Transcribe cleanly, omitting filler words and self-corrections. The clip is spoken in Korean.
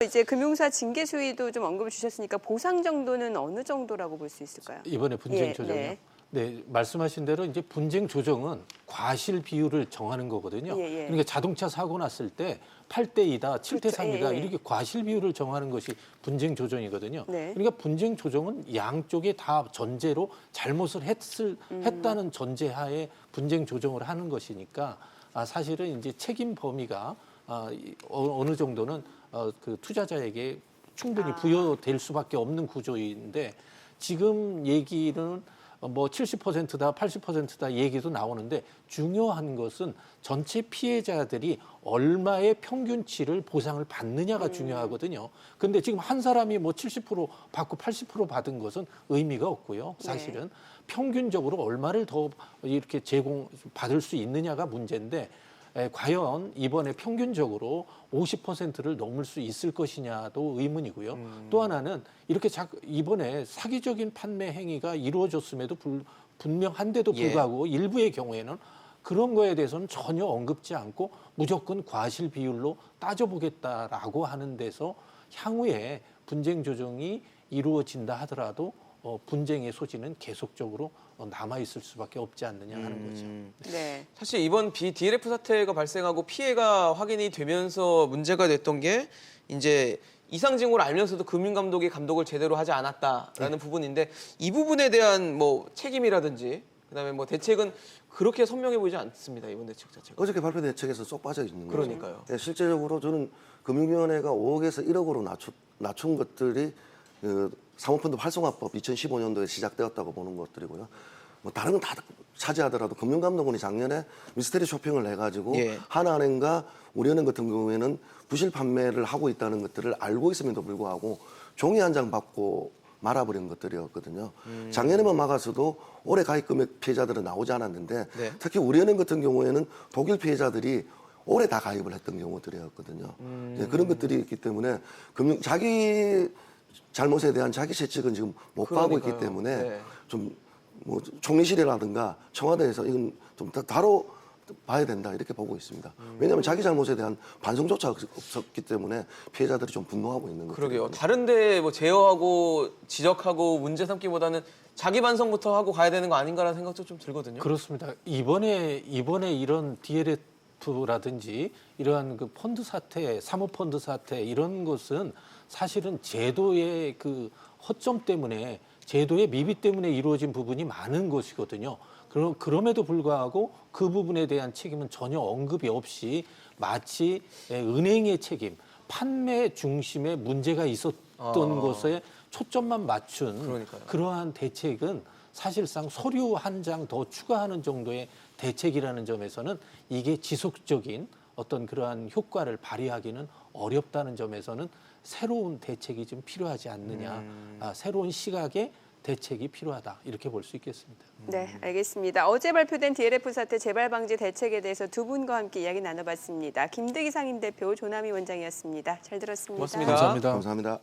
이제 금융사 징계 수위도 좀 언급을 주셨으니까 보상 정도는 어느 정도라고 볼 수 있을까요? 이번에 분쟁 조정이요? 네. 네, 말씀하신 대로 이제 분쟁 조정은 과실 비율을 정하는 거거든요. 그러니까 자동차 사고 났을 때 8대2다, 7대3이다 이렇게 과실 비율을 정하는 것이 분쟁 조정이거든요. 그러니까 분쟁 조정은 양쪽에 다 전제로 잘못을 했다는 전제하에 분쟁 조정을 하는 것이니까 사실은 이제 책임 범위가 어느 정도는 그 투자자에게 충분히 부여될 수밖에 없는 구조인데 지금 얘기는 뭐 70%다, 80%다 얘기도 나오는데 중요한 것은 전체 피해자들이 얼마의 평균치를 보상을 받느냐가 중요하거든요. 근데 지금 한 사람이 뭐 70% 받고 80% 받은 것은 의미가 없고요. 사실은 평균적으로 얼마를 더 이렇게 받을 수 있느냐가 문제인데 과연 이번에 평균적으로 50%를 넘을 수 있을 것이냐도 의문이고요. 또 하나는 이렇게 이번에 사기적인 판매 행위가 이루어졌음에도 분명한데도 불구하고 일부의 경우에는 그런 거에 대해서는 전혀 언급지 않고 무조건 과실 비율로 따져보겠다라고 하는 데서 향후에 분쟁 조정이 이루어진다 하더라도 분쟁의 소지는 계속적으로 남아있을 수밖에 없지 않느냐 하는 거죠. 네. 사실 이번 DLF 사태가 발생하고 피해가 확인이 되면서 문제가 됐던 게 이제 이상 징후를 알면서도 금융감독이 감독을 제대로 하지 않았다라는 부분인데 이 부분에 대한 뭐 책임이라든지 그다음에 뭐 대책은 그렇게 선명해 보이지 않습니다. 이번 대책 자체가. 어저께 발표된 대책에서 쏙 빠져 있는 거죠. 그러니까요. 네, 실제적으로 저는 금융위원회가 5억에서 1억으로 낮춘 것들이 사모펀드 활성화법 2015년도에 시작되었다고 보는 것들이고요. 뭐 다른 건 다 차지하더라도 금융감독원이 작년에 미스테리 쇼핑을 해가지고 하나은행과 우리은행 같은 경우에는 부실 판매를 하고 있다는 것들을 알고 있음에도 불구하고 종이 한 장 받고 말아버린 것들이었거든요. 작년에만 막았어도 올해 가입 금액 피해자들은 나오지 않았는데 특히 우리은행 같은 경우에는 독일 피해자들이 올해 다 가입을 했던 경우들이었거든요. 네, 그런 것들이 있기 때문에 자기 잘못에 대한 자기 채찍은 지금 못 가고 있기 때문에 좀 뭐 총리실이라든가 청와대에서 이건 좀 다뤄 봐야 된다 이렇게 보고 있습니다. 왜냐하면 자기 잘못에 대한 반성조차 없었기 때문에 피해자들이 좀 분노하고 있는 거죠. 그러게요. 다른데 뭐 제어하고 지적하고 문제 삼기보다는 자기 반성부터 하고 가야 되는 거 아닌가라는 생각도 좀 들거든요. 그렇습니다. 이번에 이런 DLF라든지 이러한 그 펀드 사태, 사모펀드 사태 이런 것은 사실은 제도의 그 허점 때문에 제도의 미비 때문에 이루어진 부분이 많은 것이거든요. 그럼에도 불구하고 그 부분에 대한 책임은 전혀 언급이 없이 마치 은행의 책임, 판매 중심의 문제가 있었던 것에 초점만 맞춘 그러한 대책은 사실상 서류 한 장 더 추가하는 정도의 대책이라는 점에서는 이게 지속적인 어떤 그러한 효과를 발휘하기는 어렵다는 점에서는 새로운 대책이 좀 필요하지 않느냐, 새로운 시각의 대책이 필요하다 이렇게 볼 수 있겠습니다. 네, 알겠습니다. 어제 발표된 DLF 사태 재발 방지 대책에 대해서 두 분과 함께 이야기 나눠봤습니다. 김득희 상임대표, 조남희 원장이었습니다. 잘 들었습니다. 고맙습니다. 감사합니다. 감사합니다.